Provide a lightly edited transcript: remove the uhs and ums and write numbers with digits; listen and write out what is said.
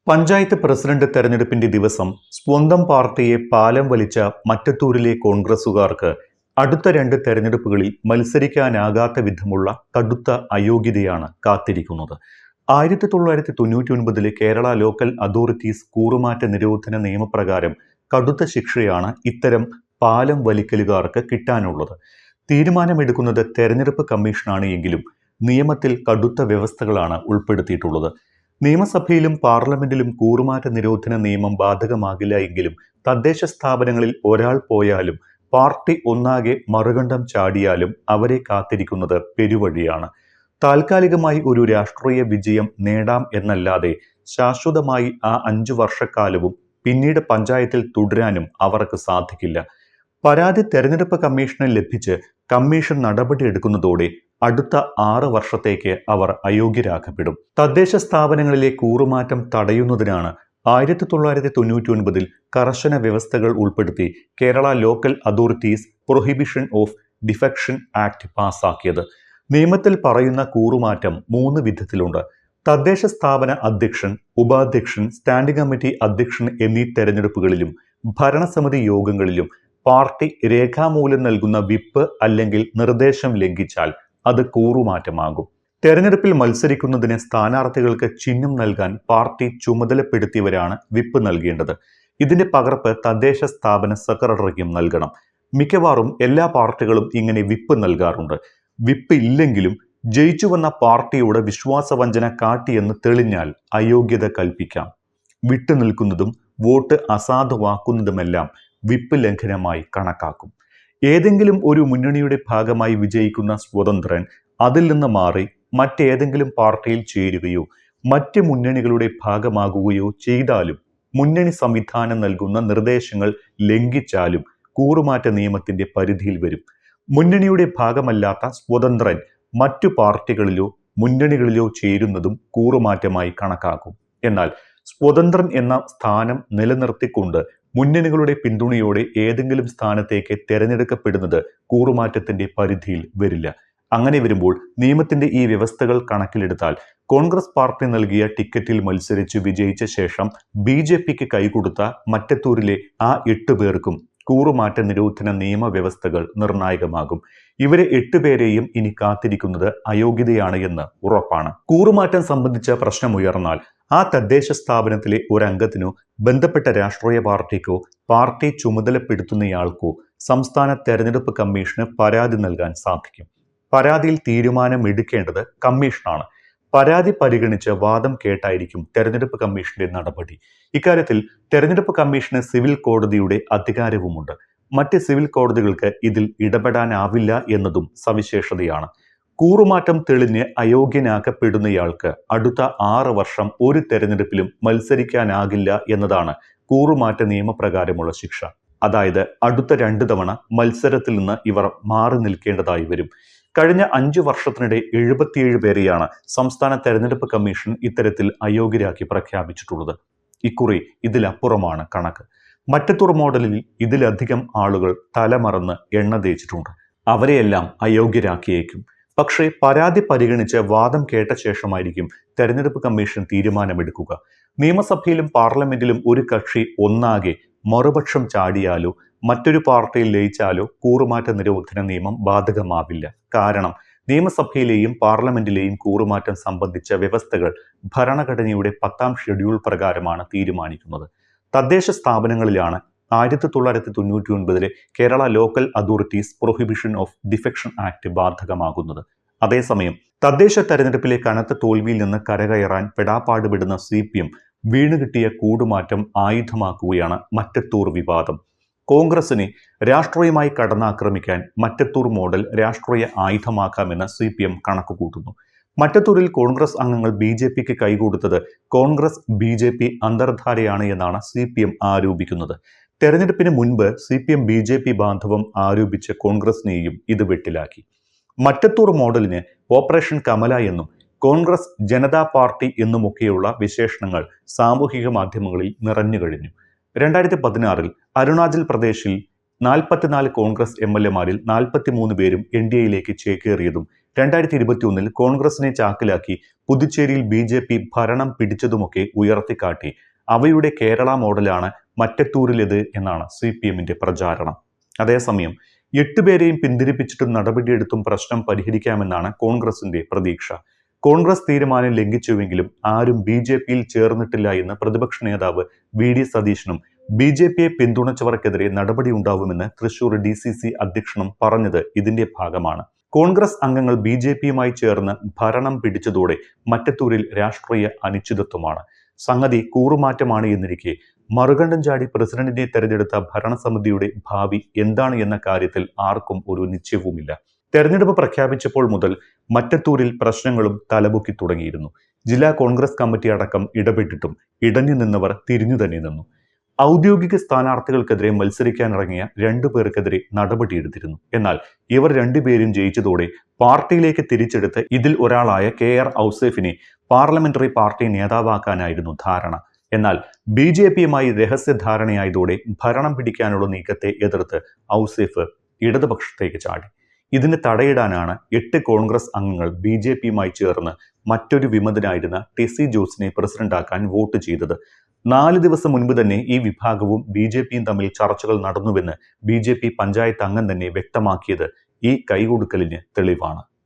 Panchayat president തെരഞ്ഞെടുപ്പിന്റെ ദിവസം സ്വന്തം പാർട്ടിയെ പാലം വലിച്ച മറ്റത്തൂരിലെ കോൺഗ്രസുകാർക്ക് അടുത്ത 2 തെരഞ്ഞെടുപ്പുകളിൽ മത്സരിക്കാനാകാത്ത വിധമുള്ള കടുത്ത അയോഗ്യതയാണ് കാത്തിരിക്കുന്നത്. 1999 കേരള ലോക്കൽ അതോറിറ്റീസ് കൂറുമാറ്റ നിരോധന നിയമപ്രകാരം കടുത്ത ശിക്ഷയാണ് ഇത്തരം പാലം വലിക്കലുകാർക്ക് കിട്ടാനുള്ളത്. തീരുമാനമെടുക്കുന്നത് തെരഞ്ഞെടുപ്പ് കമ്മീഷനാണ് എങ്കിലും നിയമത്തിൽ കടുത്ത വ്യവസ്ഥകളാണ് ഉൾപ്പെടുത്തിയിട്ടുള്ളത്. നിയമസഭയിലും പാർലമെന്റിലും കൂറുമാറ്റ നിരോധന നിയമം ബാധകമാകില്ല എങ്കിലും തദ്ദേശ സ്ഥാപനങ്ങളിൽ ഒരാൾ പോയാലും പാർട്ടി ഒന്നാകെ മറുകണ്ഠം ചാടിയാലും അവരെ കാത്തിരിക്കുന്നത് പെരുവഴിയാണ്. താൽക്കാലികമായി ഒരു രാഷ്ട്രീയ വിജയം നേടാം എന്നല്ലാതെ ശാശ്വതമായി ആ 5 വർഷക്കാലവും പിന്നീട് പഞ്ചായത്തിൽ തുടരാനും അവർക്ക് സാധിക്കില്ല. പരാതി തെരഞ്ഞെടുപ്പ് കമ്മീഷന് ലഭിച്ച് കമ്മീഷൻ നടപടിയെടുക്കുന്നതോടെ അടുത്ത 6 വർഷത്തേക്ക് അവർ അയോഗ്യരാക്കപ്പെടും. തദ്ദേശ സ്ഥാപനങ്ങളിലെ കൂറുമാറ്റം തടയുന്നതിനാണ് 1999 കർശന വ്യവസ്ഥകൾ ഉൾപ്പെടുത്തി Kerala local authorities prohibition of defection act പാസാക്കിയത്. നിയമത്തിൽ പറയുന്ന കൂറുമാറ്റം 3 വിധത്തിലുണ്ട്. തദ്ദേശ സ്ഥാപന അധ്യക്ഷൻ, ഉപാധ്യക്ഷൻ, സ്റ്റാൻഡിംഗ് കമ്മിറ്റി അധ്യക്ഷൻ എന്നീ തെരഞ്ഞെടുപ്പുകളിലും ഭരണസമിതി യോഗങ്ങളിലും പാർട്ടി രേഖാമൂലം നൽകുന്ന വിപ്പ് അല്ലെങ്കിൽ നിർദ്ദേശം ലംഘിച്ചാൽ അത് കൂറുമാറ്റമാകും. തെരഞ്ഞെടുപ്പിൽ മത്സരിക്കുന്നതിന് സ്ഥാനാർത്ഥികൾക്ക് ചിഹ്നം നൽകാൻ പാർട്ടി ചുമതലപ്പെടുത്തിയവരാണ് വിപ്പ് നൽകേണ്ടത്. ഇതിന്റെ പകർപ്പ് തദ്ദേശ സ്ഥാപന സെക്രട്ടറിക്കും നൽകണം. മിക്കവാറും എല്ലാ പാർട്ടികളും ഇങ്ങനെ വിപ്പ് നൽകാറുണ്ട്. വിപ്പ് ഇല്ലെങ്കിലും ജയിച്ചു വന്ന പാർട്ടിയോട് വിശ്വാസവഞ്ചന കാട്ടിയെന്ന് തെളിഞ്ഞാൽ അയോഗ്യത കൽപ്പിക്കാം. വിട്ടുനിൽക്കുന്നതും വോട്ട് അസാധുവാക്കുന്നതുമെല്ലാം വിപ്പ് ലംഘനമായി കണക്കാക്കും. ഏതെങ്കിലും ഒരു മുന്നണിയുടെ ഭാഗമായി വിജയിക്കുന്ന സ്വതന്ത്രൻ അതിൽ നിന്ന് മാറി മറ്റേതെങ്കിലും പാർട്ടിയിൽ ചേരുകയോ മറ്റ് മുന്നണികളുടെ ഭാഗമാകുകയോ ചെയ്താലും മുന്നണി സംവിധാനം നൽകുന്ന നിർദ്ദേശങ്ങൾ ലംഘിച്ചാലും കൂറുമാറ്റ നിയമത്തിന്റെ പരിധിയിൽ വരും. മുന്നണിയുടെ ഭാഗമല്ലാത്ത സ്വതന്ത്രൻ മറ്റു പാർട്ടികളിലോ മുന്നണികളിലോ ചേരുന്നതും കൂറുമാറ്റമായി കണക്കാക്കും. എന്നാൽ സ്വതന്ത്രൻ എന്ന സ്ഥാനം നിലനിർത്തിക്കൊണ്ട് മുന്നണികളുടെ പിന്തുണയോടെ ഏതെങ്കിലും സ്ഥാനത്തേക്ക് തെരഞ്ഞെടുക്കപ്പെടുന്നത് കൂറുമാറ്റത്തിന്റെ പരിധിയിൽ വരില്ല. അങ്ങനെ വരുമ്പോൾ നിയമത്തിന്റെ ഈ വ്യവസ്ഥകൾ കണക്കിലെടുത്താൽ കോൺഗ്രസ് പാർട്ടി നൽകിയ ടിക്കറ്റിൽ മത്സരിച്ച് വിജയിച്ച ശേഷം BJPക്ക് കൈകൊടുത്ത മറ്റത്തൂരിലെ ആ 8 പേർക്കും കൂറുമാറ്റ നിരോധന നിയമവ്യവസ്ഥകൾ നിർണായകമാകും. ഇവരെ 8 പേരെയും ഇനി കാത്തിരിക്കുന്നത് അയോഗ്യതയാണ് എന്ന് ഉറപ്പാണ്. കൂറുമാറ്റം സംബന്ധിച്ച പ്രശ്നമുയർന്നാൽ ആ തദ്ദേശ സ്ഥാപനത്തിലെ ഒരംഗത്തിനോ ബന്ധപ്പെട്ട രാഷ്ട്രീയ പാർട്ടിക്കോ പാർട്ടി ചുമതലപ്പെടുത്തുന്നയാൾക്കോ സംസ്ഥാന തെരഞ്ഞെടുപ്പ് കമ്മീഷന് പരാതി നൽകാൻ സാധിക്കും. പരാതിയിൽ തീരുമാനമെടുക്കേണ്ടത് കമ്മീഷനാണ്. പരാതി പരിഗണിച്ച് വാദം കേട്ടായിരിക്കും തെരഞ്ഞെടുപ്പ് കമ്മീഷന്റെ നടപടി. ഇക്കാര്യത്തിൽ തെരഞ്ഞെടുപ്പ് കമ്മീഷന് സിവിൽ കോടതിയുടെ അധികാരവുമുണ്ട്. മറ്റ് സിവിൽ കോടതികൾക്ക് ഇതിൽ ഇടപെടാനാവില്ല എന്നതും സവിശേഷതയാണ്. കൂറുമാറ്റം തെളിഞ്ഞ് അയോഗ്യനാക്കപ്പെടുന്നയാൾക്ക് അടുത്ത 6 വർഷം ഒരു തെരഞ്ഞെടുപ്പിലും മത്സരിക്കാനാകില്ല എന്നതാണ് കൂറുമാറ്റ നിയമപ്രകാരമുള്ള ശിക്ഷ. അതായത് അടുത്ത 2 തവണ മത്സരത്തിൽ നിന്ന് ഇവർ മാറി നിൽക്കേണ്ടതായി വരും. കഴിഞ്ഞ 5 വർഷത്തിനിടെ 77 പേരെയാണ് സംസ്ഥാന തെരഞ്ഞെടുപ്പ് കമ്മീഷൻ ഇത്തരത്തിൽ അയോഗ്യരാക്കി പ്രഖ്യാപിച്ചിട്ടുള്ളത്. ഇക്കുറി ഇതിലപ്പുറമാണ് കണക്ക്. മറ്റത്തൂർ മോഡലിൽ ഇതിലധികം ആളുകൾ തലമറന്ന് എണ്ണ തേച്ചിട്ടുണ്ട്. അവരെയെല്ലാം അയോഗ്യരാക്കിയേക്കും. പക്ഷേ പരാതി പരിഗണിച്ച് വാദം കേട്ട ശേഷമായിരിക്കും തെരഞ്ഞെടുപ്പ് കമ്മീഷൻ തീരുമാനമെടുക്കുക. നിയമസഭയിലും പാർലമെന്റിലും ഒരു കക്ഷി ഒന്നാകെ മറുപക്ഷം ചാടിയാലോ മറ്റൊരു പാർട്ടിയിൽ ലയിച്ചാലോ കൂറുമാറ്റ നിരോധന നിയമം ബാധകമാവില്ല. കാരണം നിയമസഭയിലെയും പാർലമെന്റിലെയും കൂറുമാറ്റം സംബന്ധിച്ച വ്യവസ്ഥകൾ ഭരണഘടനയുടെ 10ാം ഷെഡ്യൂൾ പ്രകാരമാണ് തീരുമാനിക്കുന്നത്. തദ്ദേശ സ്ഥാപനങ്ങളിലാണ് 1999 Kerala local authorities prohibition of defection act ബാധകമാകുന്നത്. അതേസമയം തദ്ദേശ തെരഞ്ഞെടുപ്പിലെ കനത്ത തോൽവിയിൽ നിന്ന് കരകയറാൻ പെടാപ്പാടുപെടുന്ന CPM വീണുകിട്ടിയ കൂടുമാറ്റം ആയുധമാക്കുകയാണ് മറ്റത്തൂർ വിവാദം. കോൺഗ്രസിനെ രാഷ്ട്രീയമായി കടന്നാക്രമിക്കാൻ മറ്റത്തൂർ മോഡൽ രാഷ്ട്രീയ ആയുധമാക്കാമെന്ന് CPM കണക്കുകൂട്ടുന്നു. മറ്റത്തൂരിൽ കോൺഗ്രസ് അംഗങ്ങൾ BJPക്ക് കൈകൊടുത്തത് കോൺഗ്രസ് BJP അന്തർധാരയാണ് എന്നാണ് CPM ആരോപിക്കുന്നത്. തെരഞ്ഞെടുപ്പിന് മുൻപ് CPM BJP ബാന്ധവം ആരോപിച്ച കോൺഗ്രസിനെയും ഇത് വെട്ടിലാക്കി. മറ്റത്തൂർ മോഡലിന് ഓപ്പറേഷൻ കമല എന്നും കോൺഗ്രസ് ജനതാ പാർട്ടി എന്നുമൊക്കെയുള്ള വിശേഷണങ്ങൾ സാമൂഹിക മാധ്യമങ്ങളിൽ നിറഞ്ഞു കഴിഞ്ഞു. 2016 അരുണാചൽ പ്രദേശിൽ 44 കോൺഗ്രസ് MLA മാരിൽ 43 പേരും NDAയിലേക്ക് ചേക്കേറിയതും 2021 കോൺഗ്രസിനെ ചാക്കിലാക്കി പുതുച്ചേരിയിൽ BJP ഭരണം പിടിച്ചതുമൊക്കെ ഉയർത്തിക്കാട്ടി അവയുടെ കേരള മോഡലാണ് മറ്റത്തൂരിലേത് എന്നാണ് CPMന്റെ പ്രചാരണം. അതേസമയം 8 പേരെയും പിന്തിരിപ്പിച്ചിട്ടും നടപടിയെടുത്തും പ്രശ്നം പരിഹരിക്കാമെന്നാണ് കോൺഗ്രസിന്റെ പ്രതീക്ഷ. കോൺഗ്രസ് തീരുമാനം ലംഘിച്ചുവെങ്കിലും ആരും BJPയിൽ ചേർന്നിട്ടില്ല എന്ന് പ്രതിപക്ഷ നേതാവ് VD സതീശനും BJPയെ പിന്തുണച്ചവർക്കെതിരെ നടപടി ഉണ്ടാവുമെന്ന് തൃശൂർ DCC അധ്യക്ഷനും പറഞ്ഞത് ഇതിന്റെ ഭാഗമാണ്. കോൺഗ്രസ് അംഗങ്ങൾ BJPയുമായി ചേർന്ന് ഭരണം പിടിച്ചതോടെ മറ്റത്തൂരിൽ രാഷ്ട്രീയ അനിശ്ചിതത്വമാണ്. സംഗതി കൂറുമാറ്റമാണ് എന്നിരിക്കെ മറുകണ്ഠം ചാടി പ്രസിഡന്റിനെ തെരഞ്ഞെടുത്ത ഭരണസമിതിയുടെ ഭാവി എന്താണ് എന്ന കാര്യത്തിൽ ആർക്കും ഒരു നിശ്ചയവുമില്ല. തെരഞ്ഞെടുപ്പ് പ്രഖ്യാപിച്ചപ്പോൾ മുതൽ മറ്റത്തൂരിൽ പ്രശ്നങ്ങളും തലപൊക്കി തുടങ്ങിയിരുന്നു. ജില്ലാ കോൺഗ്രസ് കമ്മിറ്റി അടക്കം ഇടപെട്ടിട്ടും ഇടഞ്ഞു നിന്നവർ തിരിഞ്ഞു തന്നെ നിന്നു. ഔദ്യോഗിക സ്ഥാനാർത്ഥികൾക്കെതിരെ മത്സരിക്കാനിറങ്ങിയ 2 പേർക്കെതിരെ നടപടിയെടുത്തിരുന്നു. എന്നാൽ ഇവർ 2 പേരും ജയിച്ചതോടെ പാർട്ടിയിലേക്ക് തിരിച്ചെടുത്ത് ഇതിൽ ഒരാളായ KR ഔസേഫിനെ പാർലമെന്ററി പാർട്ടി നേതാവാക്കാനായിരുന്നു ധാരണ. എന്നാൽ BJPയുമായി രഹസ്യധാരണയായതോടെ ഭരണം പിടിക്കാനുള്ള നീക്കത്തെ എതിർത്ത് ഔസേഫ് ഇടതുപക്ഷത്തേക്ക് ചാടി. ഇതിന് തടയിടാനാണ് 8 കോൺഗ്രസ് അംഗങ്ങൾ BJPയുമായി ചേർന്ന് മറ്റൊരു വിമതനായിരുന്ന ടെസി ജോസിനെ പ്രസിഡന്റാക്കാൻ വോട്ട് ചെയ്തത്. 4 ദിവസം മുൻപ് തന്നെ ഈ വിഭാഗവും BJPയും തമ്മിൽ ചർച്ചകൾ നടന്നുവെന്ന് BJP പഞ്ചായത്ത് അംഗം തന്നെ വ്യക്തമാക്കിയത് ഈ കൈകൊടുക്കലിന് തെളിവാണ്.